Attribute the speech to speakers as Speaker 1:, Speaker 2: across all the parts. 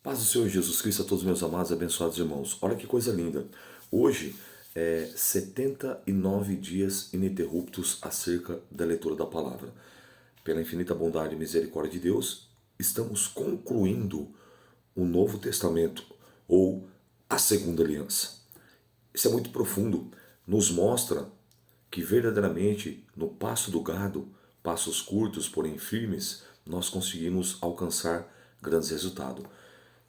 Speaker 1: Paz do Senhor Jesus Cristo a todos meus amados e abençoados irmãos. Olha que coisa linda. Hoje é 79 dias ininterruptos acerca da leitura da palavra. Pela infinita bondade e misericórdia de Deus, estamos concluindo o Novo Testamento ou a Segunda Aliança. Isso é muito profundo. Nos mostra que verdadeiramente no passo do gado, passos curtos, porém firmes, nós conseguimos alcançar grandes resultados.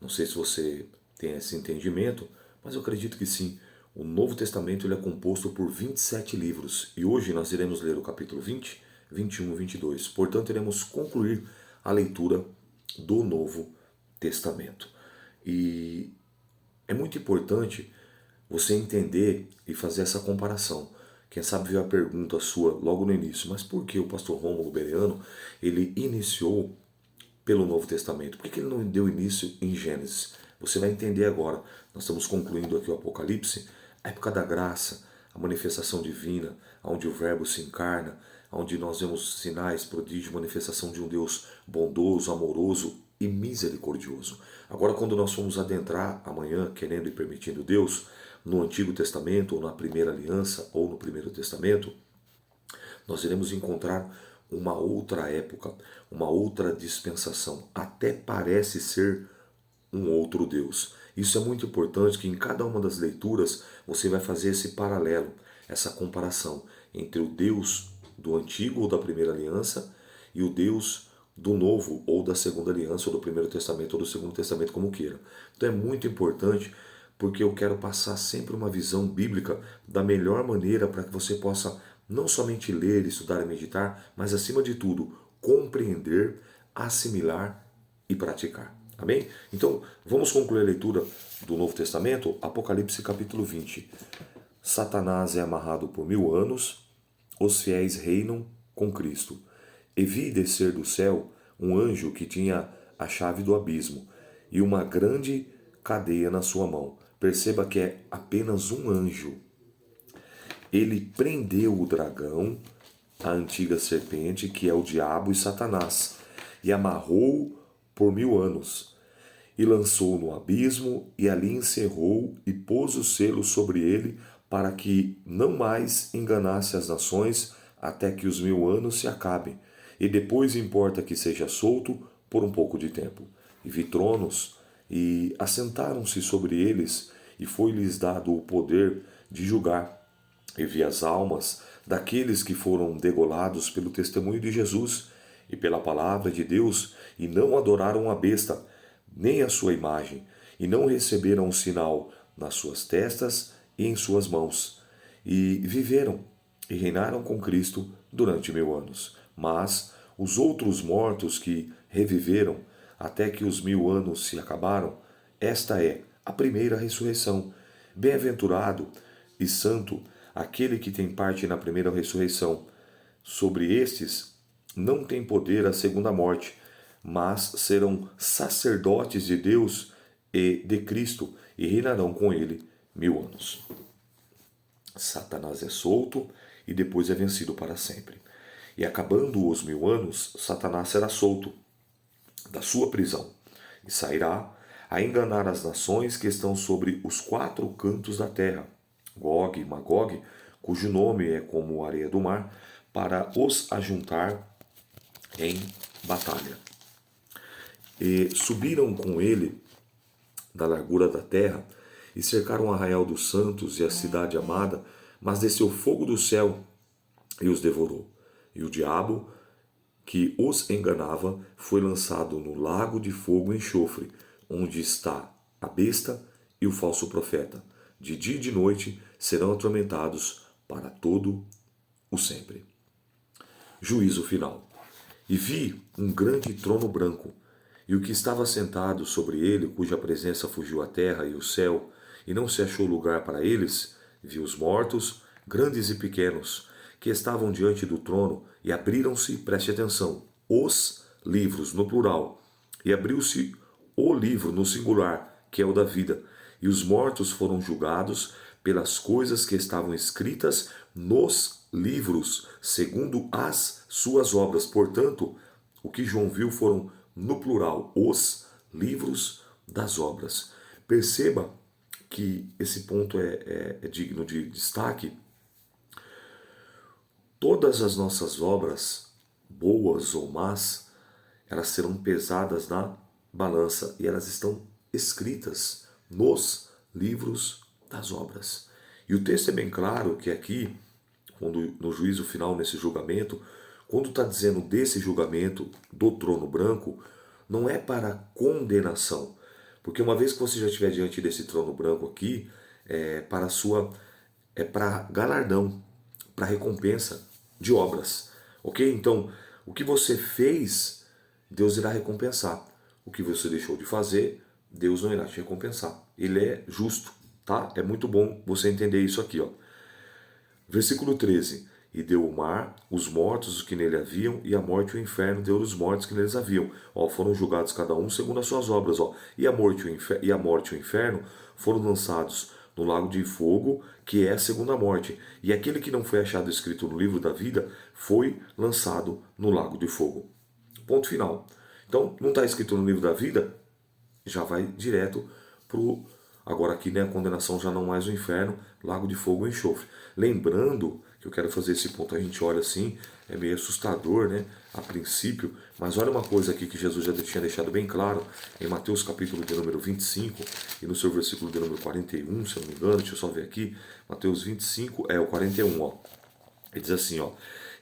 Speaker 1: Não sei se você tem esse entendimento, mas eu acredito que sim. O Novo Testamento ele é composto por 27 livros e hoje nós iremos ler o capítulo 20, 21 e 22. Portanto, iremos concluir a leitura do Novo Testamento. E é muito importante você entender e fazer essa comparação. Quem sabe veio a pergunta sua logo no início, mas por que o pastor Rômulo Bereano ele iniciou pelo Novo Testamento? Por que ele não deu início em Gênesis? Você vai entender agora. Nós estamos concluindo aqui o Apocalipse, a época da graça, a manifestação divina, onde o Verbo se encarna, onde nós vemos sinais, prodígio, manifestação de um Deus bondoso, amoroso e misericordioso. Agora, quando nós formos adentrar amanhã, querendo e permitindo Deus, no Antigo Testamento, ou na Primeira Aliança, ou no Primeiro Testamento, nós iremos encontrar uma outra época, uma outra dispensação. Até parece ser um outro Deus. Isso é muito importante que em cada uma das leituras você vai fazer esse paralelo, essa comparação entre o Deus do Antigo ou da Primeira Aliança e o Deus do Novo ou da Segunda Aliança, ou do Primeiro Testamento ou do Segundo Testamento, como queira. Então é muito importante porque eu quero passar sempre uma visão bíblica da melhor maneira para que você possa não somente ler, estudar e meditar, mas acima de tudo, compreender, assimilar e praticar. Amém? Então, vamos concluir a leitura do Novo Testamento, Apocalipse capítulo 20. Satanás é amarrado por 1000 anos, os fiéis reinam com Cristo. E vi descer do céu um anjo que tinha a chave do abismo e uma grande cadeia na sua mão. Perceba que é apenas um anjo. Ele prendeu o dragão, a antiga serpente, que é o diabo e Satanás, e amarrou por 1000 anos, e lançou no abismo, e ali encerrou e pôs o selo sobre ele, para que não mais enganasse as nações, até que os 1000 anos se acabem. E depois importa que seja solto por um pouco de tempo. E vi tronos, e assentaram-se sobre eles, e foi-lhes dado o poder de julgar. E vi as almas daqueles que foram degolados pelo testemunho de Jesus e pela palavra de Deus, e não adoraram a besta, nem a sua imagem, e não receberam um sinal nas suas testas e em suas mãos. E viveram e reinaram com Cristo durante 1000 anos. Mas os outros mortos que reviveram até que os 1000 anos se acabaram, esta é a primeira ressurreição. Bem-aventurado e santo aquele que tem parte na primeira ressurreição. Sobre estes não tem poder a segunda morte, mas serão sacerdotes de Deus e de Cristo e reinarão com ele 1000 anos. Satanás é solto e depois é vencido para sempre. E acabando os 1000 anos, Satanás será solto da sua prisão e sairá a enganar as nações que estão sobre os 4 cantos da terra, Gog e Magog, cujo nome é como areia do mar, para os ajuntar em batalha. E subiram com ele da largura da terra e cercaram o arraial dos santos e a cidade amada, mas desceu fogo do céu e os devorou. E o diabo, que os enganava, foi lançado no lago de fogo e enxofre, onde está a besta e o falso profeta. De dia e de noite serão atormentados para todo o sempre. Juízo final. E vi um grande trono branco, e o que estava sentado sobre ele, cuja presença fugiu a terra e o céu, e não se achou lugar para eles, vi os mortos, grandes e pequenos, que estavam diante do trono, e abriram-se, preste atenção, os livros, no plural, e abriu-se o livro, no singular, que é o da vida, e os mortos foram julgados pelas coisas que estavam escritas nos livros, segundo as suas obras. Portanto, o que João viu foram, no plural, os livros das obras. Perceba que esse ponto é digno de destaque. Todas as nossas obras, boas ou más, elas serão pesadas na balança e elas estão escritas nos livros das obras. E o texto é bem claro que aqui, quando no juízo final, nesse julgamento, quando está dizendo desse julgamento do trono branco, não é para condenação. Porque uma vez que você já estiver diante desse trono branco aqui, é para galardão, para recompensa de obras. Ok? Então, o que você fez, Deus irá recompensar. O que você deixou de fazer, Deus não irá te recompensar. Ele é justo, tá? É muito bom você entender isso aqui, ó. Versículo 13. E deu o mar, os mortos, os que nele haviam, e a morte e o inferno deu os mortos que neles haviam. Ó, foram julgados cada um segundo as suas obras. Ó. E a morte e o inferno foram lançados no lago de fogo, que é a segunda morte. E aquele que não foi achado escrito no livro da vida foi lançado no lago de fogo. Ponto final. Então, não está escrito no livro da vida, já vai direto para o... Agora aqui, né, a condenação já não mais o inferno, lago de fogo e enxofre. Lembrando que eu quero fazer esse ponto, a gente olha assim, é meio assustador, né, a princípio, mas olha uma coisa aqui que Jesus já tinha deixado bem claro, em Mateus capítulo de número 25, e no seu versículo de número 41, se eu não me engano, deixa eu só ver aqui, Mateus 25, o 41, ó. Ele diz assim, ó,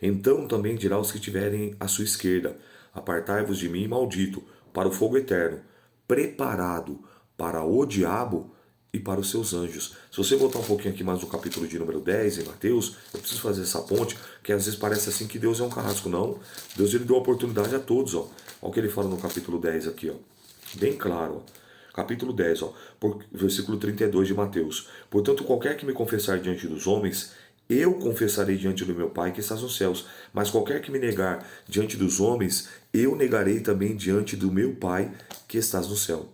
Speaker 1: então também dirá aos que tiverem à sua esquerda, apartai-vos de mim, maldito, para o fogo eterno, preparado para o diabo e para os seus anjos. Se você voltar um pouquinho aqui mais no capítulo de número 10 em Mateus, eu preciso fazer essa ponte, que às vezes parece assim que Deus é um carrasco. Não, Deus ele deu oportunidade a todos. Ó. Olha o que ele fala no capítulo 10 aqui, ó. Bem claro. Ó. Capítulo 10, ó, versículo 32 de Mateus. Portanto, qualquer que me confessar diante dos homens, eu confessarei diante do meu Pai que está nos céus. Mas qualquer que me negar diante dos homens, eu negarei também diante do meu Pai que estás no céu.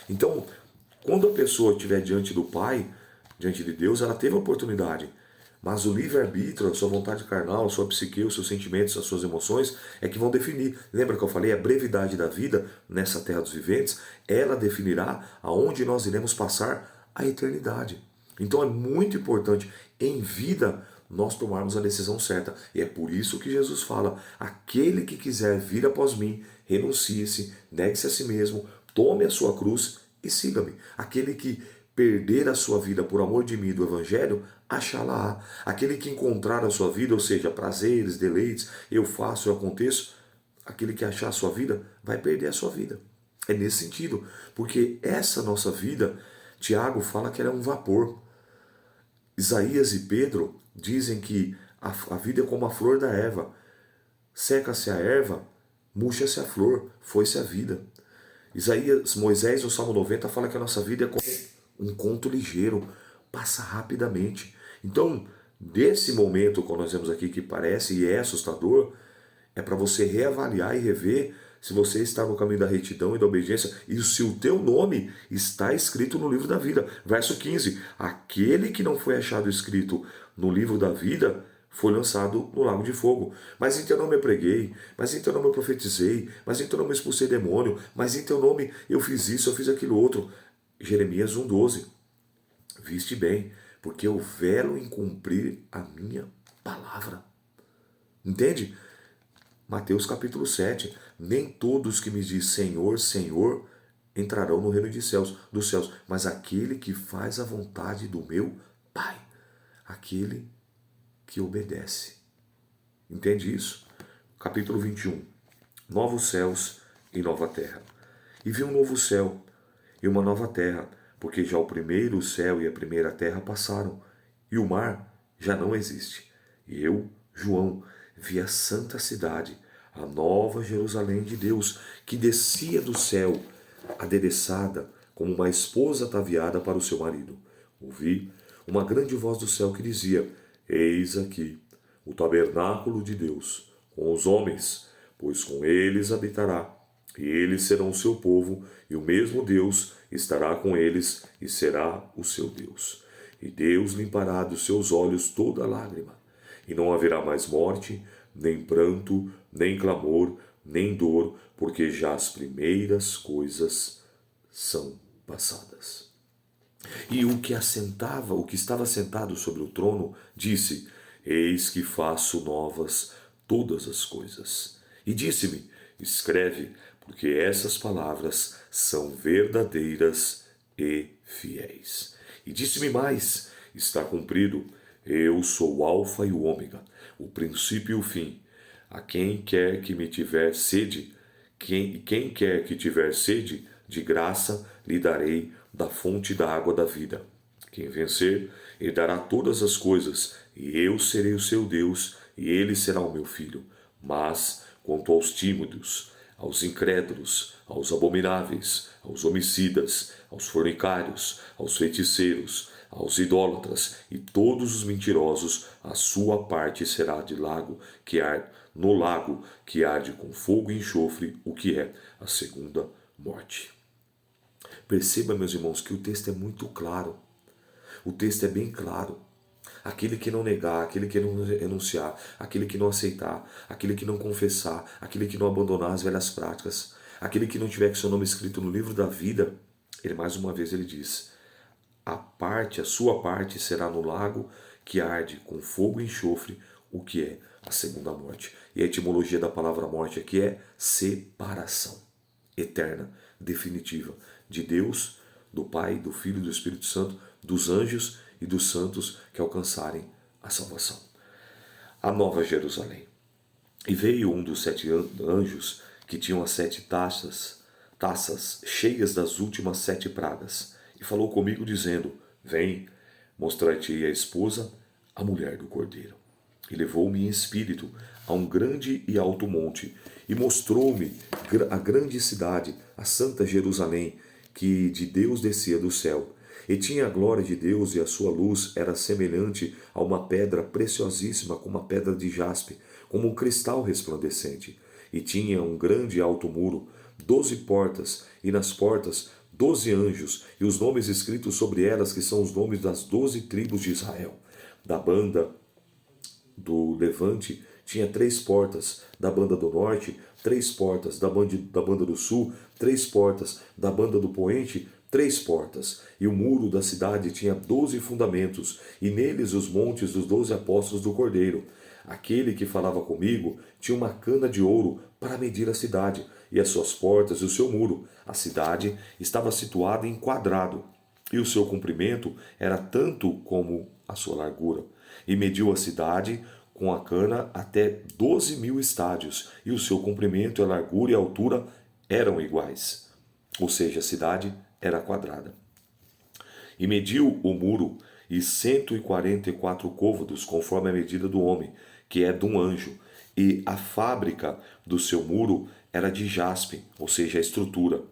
Speaker 1: Então, quando a pessoa estiver diante do Pai, diante de Deus, ela teve a oportunidade. Mas o livre-arbítrio, a sua vontade carnal, a sua psique, os seus sentimentos, as suas emoções, é que vão definir. Lembra que eu falei? A brevidade da vida nessa terra dos viventes, ela definirá aonde nós iremos passar a eternidade. Então é muito importante, em vida, nós tomarmos a decisão certa. E é por isso que Jesus fala, aquele que quiser vir após mim, renuncie-se, negue-se a si mesmo, tome a sua cruz e siga-me. Aquele que perder a sua vida por amor de mim e do Evangelho, achá-la-á. Aquele que encontrar a sua vida, ou seja, prazeres, deleites, eu faço, eu aconteço, aquele que achar a sua vida, vai perder a sua vida. É nesse sentido, porque essa nossa vida, Tiago fala que ela é um vapor. Isaías e Pedro dizem que a vida é como a flor da erva. Seca-se a erva, murcha-se a flor, foi-se a vida. Moisés, no Salmo 90, fala que a nossa vida é como um conto ligeiro, passa rapidamente. Então, desse momento que nós vemos aqui, que parece e é assustador, é para você reavaliar e rever se você está no caminho da retidão e da obediência e se o teu nome está escrito no livro da vida. Verso 15, aquele que não foi achado escrito no livro da vida foi lançado no lago de fogo. Mas em teu nome eu preguei, mas em teu nome eu profetizei, mas em teu nome eu expulsei demônio, mas em teu nome eu fiz isso, eu fiz aquilo outro. Jeremias 1,12. Viste bem, porque eu velo em cumprir a minha palavra. Entende? Mateus capítulo 7. Nem todos que me diz Senhor, Senhor, entrarão no reino dos céus, mas aquele que faz a vontade do meu Pai, aquele que obedece. Entende isso? Capítulo 21. Novos céus e nova terra. E vi um novo céu e uma nova terra, porque já o primeiro céu e a primeira terra passaram, e o mar já não existe. E eu, João, vi a santa cidade, a nova Jerusalém de Deus, que descia do céu, adereçada como uma esposa ataviada para o seu marido. Ouvi uma grande voz do céu que dizia: Eis aqui o tabernáculo de Deus com os homens, pois com eles habitará, e eles serão o seu povo, e o mesmo Deus estará com eles e será o seu Deus. E Deus limpará dos seus olhos toda lágrima, e não haverá mais morte, nem pranto, nem clamor, nem dor, porque já as primeiras coisas são passadas. E o que estava sentado sobre o trono, disse: Eis que faço novas todas as coisas. E disse-me: Escreve, porque essas palavras são verdadeiras e fiéis. E disse-me mais: Está cumprido. Eu sou o Alfa e o Ômega, o princípio e o fim. A quem quer que me tiver sede, quem quer que tiver sede, de graça lhe darei da fonte da água da vida. Quem vencer, ele dará todas as coisas, e eu serei o seu Deus, e ele será o meu filho. Mas, quanto aos tímidos, aos incrédulos, aos abomináveis, aos homicidas, aos fornicários, aos feiticeiros, aos idólatras e todos os mentirosos, a sua parte será no lago que arde com fogo e enxofre, o que é a segunda morte. Perceba, meus irmãos, que o texto é muito claro. O texto é bem claro. Aquele que não negar, aquele que não renunciar, aquele que não aceitar, aquele que não confessar, aquele que não abandonar as velhas práticas, aquele que não tiver com seu nome escrito no livro da vida, ele mais uma vez ele diz: a sua parte será no lago que arde com fogo e enxofre, o que é a segunda morte. E a etimologia da palavra morte aqui é separação eterna, definitiva, de Deus, do Pai, do Filho e do Espírito Santo, dos anjos e dos santos que alcançarem a salvação. A Nova Jerusalém. E veio um dos 7 anjos que tinham as 7 taças cheias das últimas 7 pragas, e falou comigo dizendo: Vem, mostrar-te-ei a esposa, a mulher do Cordeiro. E levou-me em espírito a um grande e alto monte, e mostrou-me a grande cidade, a santa Jerusalém, que de Deus descia do céu. E tinha a glória de Deus, e a sua luz era semelhante a uma pedra preciosíssima, como uma pedra de jaspe, como um cristal resplandecente. E tinha um grande e alto muro, 12 portas, e nas portas 12 anjos, e os nomes escritos sobre elas, que são os nomes das 12 tribos de Israel. Da banda do levante tinha 3 portas, da banda do norte 3 portas, da banda do sul 3 portas, da banda do poente 3 portas. E o muro da cidade tinha 12 fundamentos, e neles os montes dos 12 apóstolos do Cordeiro. Aquele que falava comigo tinha uma cana de ouro para medir a cidade, e as suas portas e o seu muro. A cidade estava situada em quadrado, e o seu comprimento era tanto como a sua largura. E mediu a cidade com a cana até 12.000 estádios, e o seu comprimento, a largura e a altura eram iguais. Ou seja, a cidade era quadrada. E mediu o muro, e 144 côvados, conforme a medida do homem, que é de um anjo. E a fábrica do seu muro era de jaspe, ou seja, a estrutura.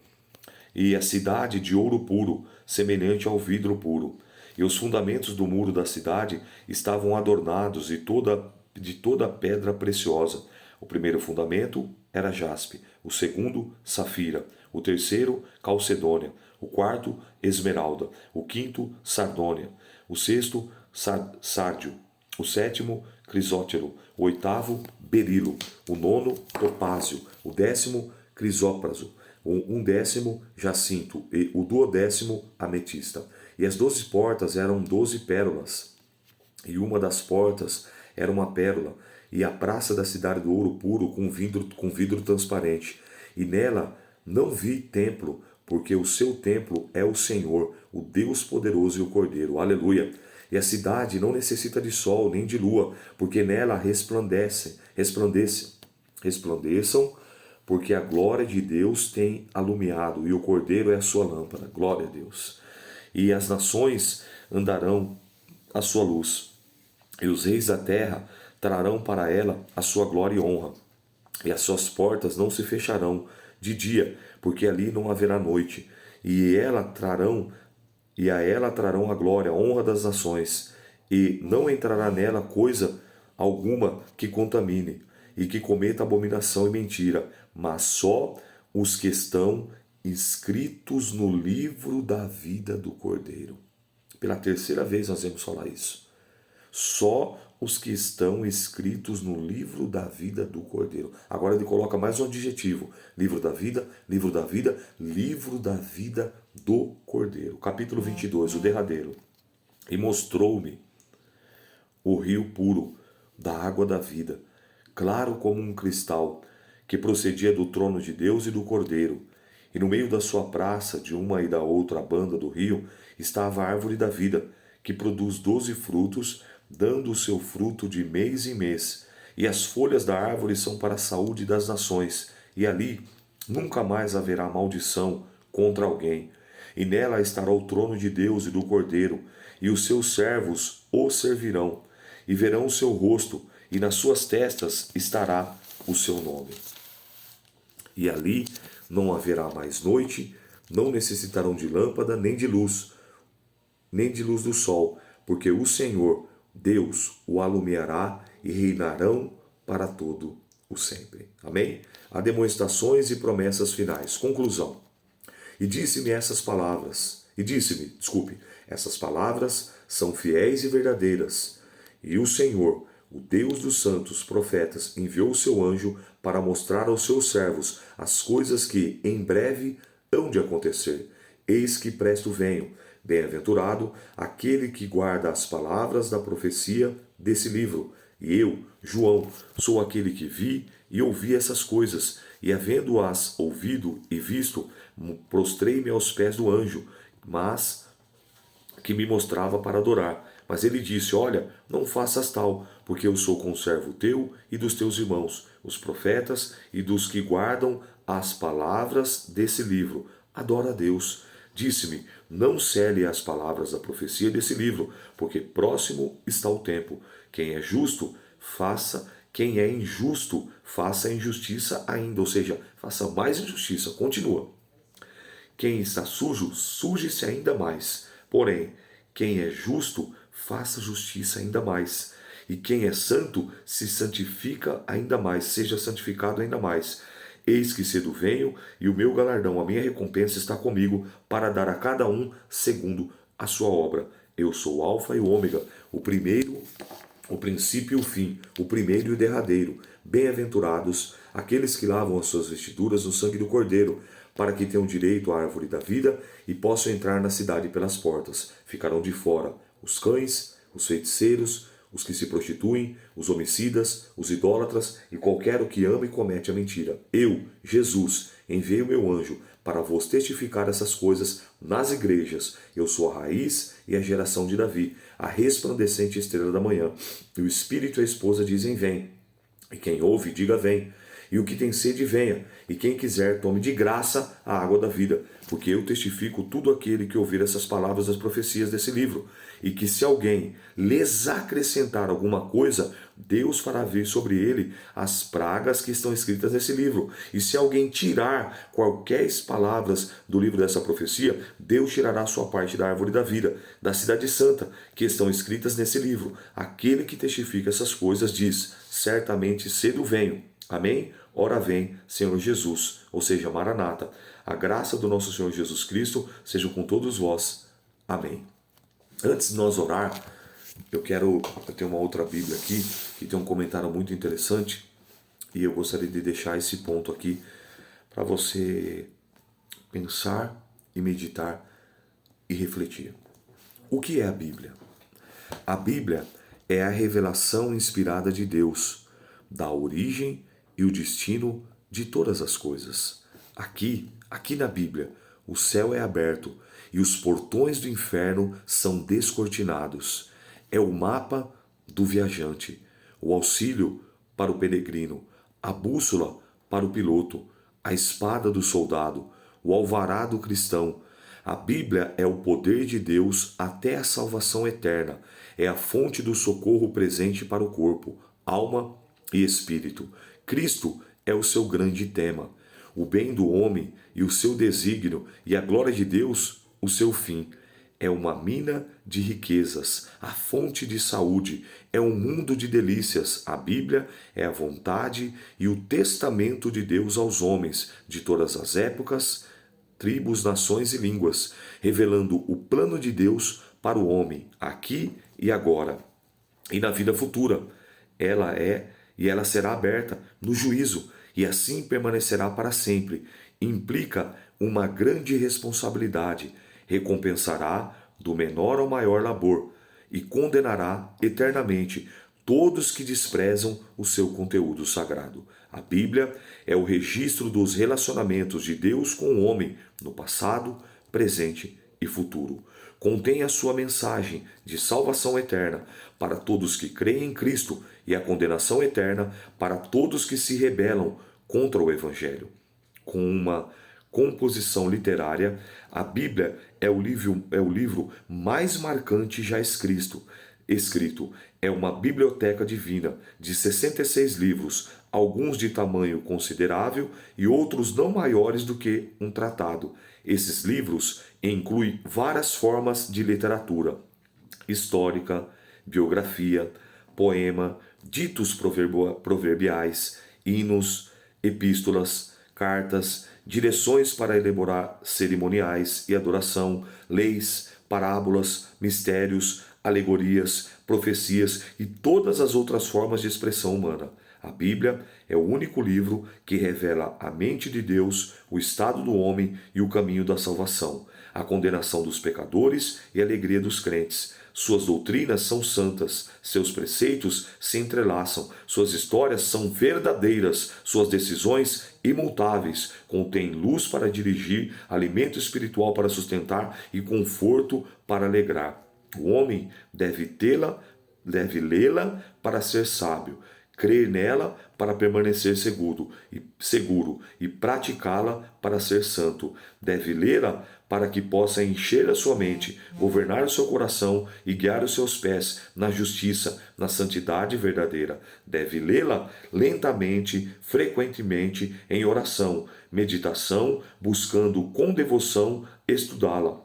Speaker 1: E a cidade de ouro puro, semelhante ao vidro puro. E os fundamentos do muro da cidade estavam adornados de toda pedra preciosa. O primeiro fundamento era jaspe, o segundo, safira, o terceiro, calcedônia, o quarto, esmeralda, o quinto, sardônia, o sexto, sárdio, o sétimo, crisótero, o oitavo, berilo, o nono, topázio, o 10º, crisópraso, o 11º, jacinto, e o 12º, ametista. E as 12 portas eram 12 pérolas, e uma das portas era uma pérola, e a praça da cidade do ouro puro com vidro transparente. E nela não vi templo, porque o seu templo é o Senhor, o Deus poderoso e o Cordeiro. Aleluia! E a cidade não necessita de sol nem de lua, porque nela resplandeçam, porque a glória de Deus tem alumiado, e o Cordeiro é a sua lâmpada. Glória a Deus! E as nações andarão à sua luz, e os reis da terra trarão para ela a sua glória e honra. E as suas portas não se fecharão de dia, porque ali não haverá noite. E a ela trarão a glória, a honra das nações, e não entrará nela coisa alguma que contamine, e que cometa abominação e mentira, mas só os que estão inscritos no livro da vida do Cordeiro. Pela terceira vez nós vamos falar isso. Só os que estão escritos no livro da vida do Cordeiro. Agora ele coloca mais um adjetivo: livro da vida, livro da vida, livro da vida do Cordeiro. Capítulo 22, o derradeiro. E mostrou-me o rio puro da água da vida, claro como um cristal, que procedia do trono de Deus e do Cordeiro. E no meio da sua praça, de uma e da outra banda do rio, estava a árvore da vida, que produz 12 frutos, dando o seu fruto de mês em mês. E as folhas da árvore são para a saúde das nações. E ali nunca mais haverá maldição contra alguém. E nela estará o trono de Deus e do Cordeiro, e os seus servos o servirão, e verão o seu rosto, e nas suas testas estará o seu nome. E ali não haverá mais noite, não necessitarão de lâmpada, nem de luz do sol, porque o Senhor, Deus, o alumiará e reinarão para todo o sempre. Amém? Há demonstrações e promessas finais. Conclusão. Essas palavras são fiéis e verdadeiras. E o Senhor, o Deus dos santos profetas, enviou o seu anjo para mostrar aos seus servos as coisas que em breve hão de acontecer. Eis que presto venho. Bem-aventurado aquele que guarda as palavras da profecia desse livro. E eu, João, sou aquele que vi e ouvi essas coisas, e havendo-as ouvido e visto, prostrei-me aos pés do anjo, mas que me mostrava para adorar. Mas ele disse: olha, não faças tal, porque eu sou conservo teu e dos teus irmãos, os profetas, e dos que guardam as palavras desse livro. Adora a Deus. Disse-me: não cele as palavras da profecia desse livro, porque próximo está o tempo. Quem é justo, faça. Quem é injusto, faça injustiça ainda. Ou seja, faça mais injustiça. Continua. Quem está sujo, suje-se ainda mais. Porém, quem é justo, faça justiça ainda mais. E quem é santo, se santifica ainda mais, seja santificado ainda mais. Eis que cedo venho, e o meu galardão, a minha recompensa está comigo, para dar a cada um segundo a sua obra. Eu sou o Alfa e o Ômega, o primeiro, o princípio e o fim, o primeiro e o derradeiro. Bem-aventurados aqueles que lavam as suas vestiduras no sangue do Cordeiro, para que tenham direito à árvore da vida e possam entrar na cidade pelas portas. Ficarão de fora os cães, os feiticeiros, os que se prostituem, os homicidas, os idólatras e qualquer o que ama e comete a mentira. Eu, Jesus, enviei o meu anjo para vos testificar essas coisas nas igrejas. Eu sou a raiz e a geração de Davi, a resplandecente estrela da manhã. E o Espírito e a esposa dizem: vem. E quem ouve, diga: vem. E o que tem sede, venha. E quem quiser, tome de graça a água da vida. Porque eu testifico tudo aquele que ouvir essas palavras das profecias desse livro. E que se alguém lhes acrescentar alguma coisa, Deus fará vir sobre ele as pragas que estão escritas nesse livro. E se alguém tirar qualquer palavras do livro dessa profecia, Deus tirará a sua parte da árvore da vida, da cidade santa, que estão escritas nesse livro. Aquele que testifica essas coisas diz: certamente cedo venho. Amém? Ora vem, Senhor Jesus, ou seja, Maranata. A graça do nosso Senhor Jesus Cristo seja com todos vós. Amém. Antes de nós orar, eu tenho uma outra Bíblia aqui, que tem um comentário muito interessante, e eu gostaria de deixar esse ponto aqui para você pensar e meditar e refletir. O que é a Bíblia? A Bíblia é a revelação inspirada de Deus, da origem e o destino de todas as coisas. Aqui na Bíblia, o céu é aberto e os portões do inferno são descortinados. É o mapa do viajante, o auxílio para o peregrino, a bússola para o piloto, a espada do soldado, o alvará do cristão. A Bíblia é o poder de Deus até a salvação eterna. É a fonte do socorro presente para o corpo, alma e espírito. Cristo é o seu grande tema, o bem do homem e o seu desígnio, e a glória de Deus, o seu fim. É uma mina de riquezas, a fonte de saúde, é um mundo de delícias. A Bíblia é a vontade e o testamento de Deus aos homens de todas as épocas, tribos, nações e línguas, revelando o plano de Deus para o homem, aqui e agora. e na vida futura. Ela será aberta no juízo, e assim permanecerá para sempre. Implica uma grande responsabilidade. Recompensará do menor ao maior labor e condenará eternamente todos que desprezam o seu conteúdo sagrado. A Bíblia é o registro dos relacionamentos de Deus com o homem no passado, presente e futuro. Contém a sua mensagem de salvação eterna para todos que creem em Cristo e a condenação eterna para todos que se rebelam contra o Evangelho. Com uma composição literária, a Bíblia é o livro mais marcante já escrito. É uma biblioteca divina de 66 livros, alguns de tamanho considerável e outros não maiores do que um tratado. Esses livros incluem várias formas de literatura: histórica, biografia, poema, ditos proverbiais, hinos, epístolas, cartas, direções para elaborar cerimoniais e adoração, leis, parábolas, mistérios, alegorias, profecias e todas as outras formas de expressão humana. A Bíblia é o único livro que revela a mente de Deus, o estado do homem e o caminho da salvação, a condenação dos pecadores e a alegria dos crentes. Suas doutrinas são santas, seus preceitos se entrelaçam, suas histórias são verdadeiras, suas decisões imutáveis, contêm luz para dirigir, alimento espiritual para sustentar e conforto para alegrar. O homem deve lê-la para ser sábio, crer nela para permanecer seguro e praticá-la para ser santo. Deve lê-la para que possa encher a sua mente, governar o seu coração e guiar os seus pés na justiça, na santidade verdadeira. Deve lê-la lentamente, frequentemente, em oração, meditação, buscando com devoção estudá-la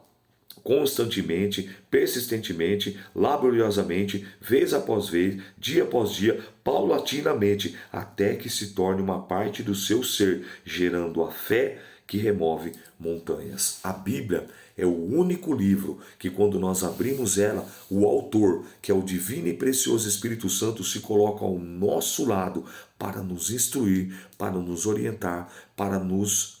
Speaker 1: constantemente, persistentemente, laboriosamente, vez após vez, dia após dia, paulatinamente, até que se torne uma parte do seu ser, gerando a fé que remove montanhas. A Bíblia é o único livro que, quando nós abrimos ela, o autor, que é o divino e precioso Espírito Santo, se coloca ao nosso lado para nos instruir, para nos orientar, para nos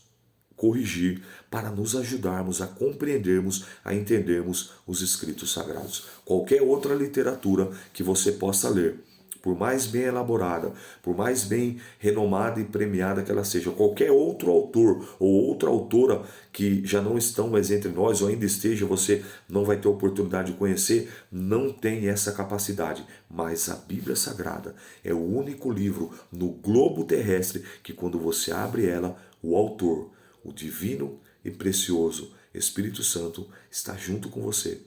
Speaker 1: corrigir, para nos ajudarmos a compreendermos, a entendermos os escritos sagrados. Qualquer outra literatura que você possa ler, por mais bem elaborada, por mais bem renomada e premiada que ela seja, qualquer outro autor ou outra autora que já não estão mais entre nós ou ainda esteja, você não vai ter oportunidade de conhecer, não tem essa capacidade. Mas a Bíblia Sagrada é o único livro no globo terrestre que, quando você abre ela, o autor, o divino e precioso Espírito Santo está junto com você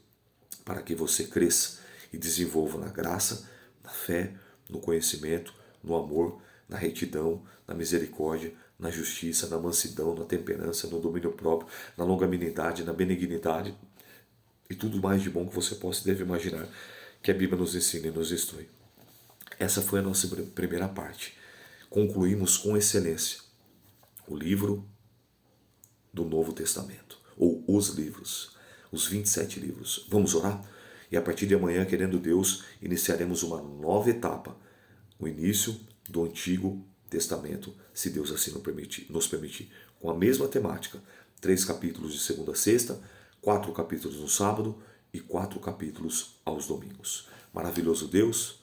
Speaker 1: para que você cresça e desenvolva na graça, na fé, no conhecimento, no amor, na retidão, na misericórdia, na justiça, na mansidão, na temperança, no domínio próprio, na longanimidade, na benignidade e tudo mais de bom que você possa e deve imaginar que a Bíblia nos ensina e nos instrui. Essa foi a nossa primeira parte. Concluímos com excelência o livro do Novo Testamento, ou os livros, os 27 livros. Vamos orar? E a partir de amanhã, querendo Deus, iniciaremos uma nova etapa, o início do Antigo Testamento, se Deus assim nos permitir, com a mesma temática, 3 capítulos de segunda a sexta, 4 capítulos no sábado e 4 capítulos aos domingos. Maravilhoso Deus,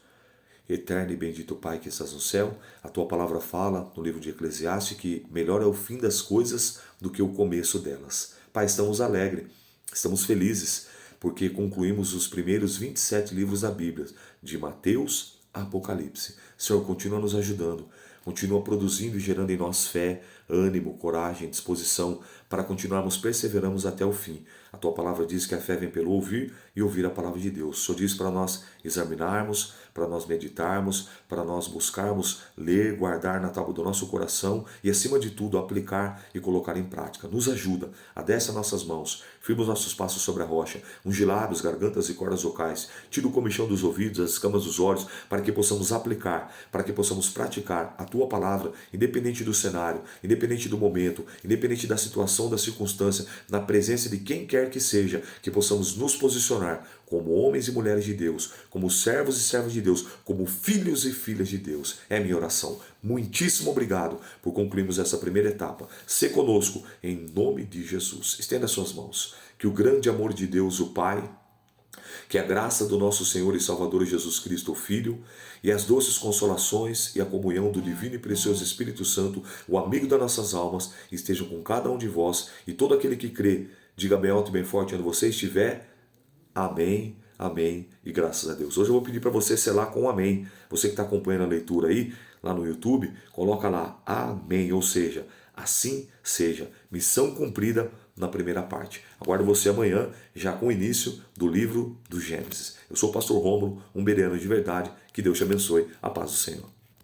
Speaker 1: eterno e bendito Pai que estás no céu, a tua palavra fala no livro de Eclesiastes que melhor é o fim das coisas do que o começo delas. Pai, estamos alegres, estamos felizes, porque concluímos os primeiros 27 livros da Bíblia, de Mateus a Apocalipse. Senhor, continua nos ajudando, continua produzindo e gerando em nós fé, ânimo, coragem, disposição, para continuarmos perseveramos até o fim. A tua palavra diz que a fé vem pelo ouvir e ouvir a palavra de Deus. O Senhor diz para nós examinarmos, para nós meditarmos, para nós buscarmos ler, guardar na tábua do nosso coração e, acima de tudo, aplicar e colocar em prática. Nos ajuda, adestra nossas mãos, firma os nossos passos sobre a rocha, unge lábios, gargantas e cordas vocais, tira o comichão dos ouvidos, as escamas dos olhos, para que possamos aplicar, para que possamos praticar a tua palavra, independente do cenário, independente do momento, independente da situação, da circunstância, na presença de quem quer que seja, que possamos nos posicionar como homens e mulheres de Deus, como servos e servas de Deus, como filhos e filhas de Deus. É minha oração. Muitíssimo obrigado por concluirmos essa primeira etapa. Se conosco, em nome de Jesus. Estenda as suas mãos. Que o grande amor de Deus, o Pai, que a graça do nosso Senhor e Salvador Jesus Cristo, o Filho, e as doces consolações e a comunhão do Divino e Precioso Espírito Santo, o amigo das nossas almas, estejam com cada um de vós e todo aquele que crê, diga bem alto e bem forte onde você estiver. Amém, amém e graças a Deus. Hoje eu vou pedir para você selar com um amém. Você que está acompanhando a leitura aí, lá no YouTube, coloca lá amém, ou seja, assim seja. Missão cumprida na primeira parte. Aguardo você amanhã, já com o início do livro do Gênesis. Eu sou o pastor Rômulo, um bereano de verdade. Que Deus te abençoe. A paz do Senhor.